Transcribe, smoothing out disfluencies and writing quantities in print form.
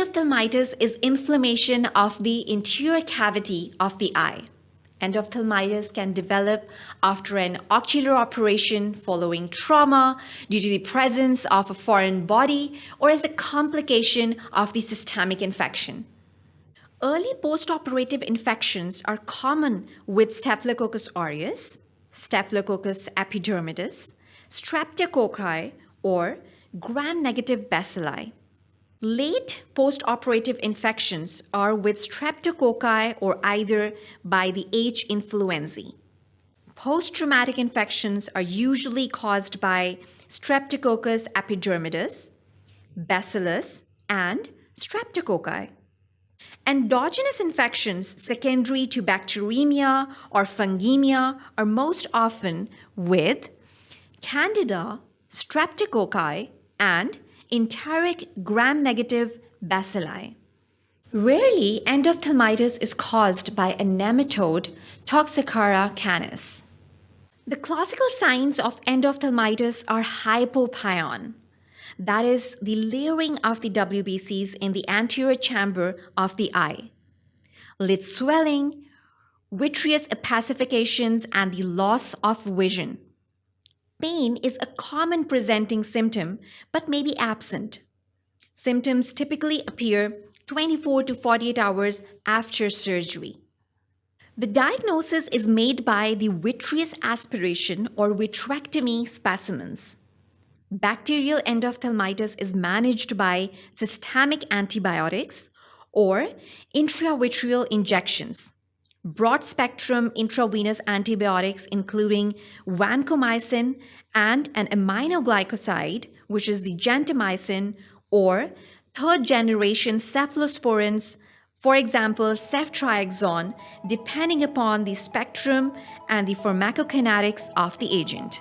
Endophthalmitis is inflammation of the interior cavity of the eye. Endophthalmitis can develop after an ocular operation following trauma due to the presence of a foreign body or as a complication of the systemic infection. Early postoperative infections are common with Staphylococcus aureus, Staphylococcus epidermidis, Streptococci, or gram-negative bacilli. Late postoperative infections are with streptococci or either by the H. influenzae. Post-traumatic infections are usually caused by Streptococcus epidermidis, Bacillus, and Streptococci. Endogenous infections secondary to bacteremia or fungemia are most often with Candida, Streptococci, and enteric gram-negative bacilli. Rarely, endophthalmitis is caused by a nematode, Toxocara canis. The classical signs of endophthalmitis are hypopyon, that is, the layering of the WBCs in the anterior chamber of the eye, lid swelling, vitreous opacifications, and the loss of vision. Pain is a common presenting symptom but may be absent. Symptoms typically appear 24 to 48 hours after surgery. The diagnosis is made by the vitreous aspiration or vitrectomy specimens. Bacterial endophthalmitis is managed by systemic antibiotics or intravitreal injections. Broad-spectrum intravenous antibiotics including vancomycin and an aminoglycoside, which is the gentamicin, or third-generation cephalosporins, for example, ceftriaxone, depending upon the spectrum and the pharmacokinetics of the agent.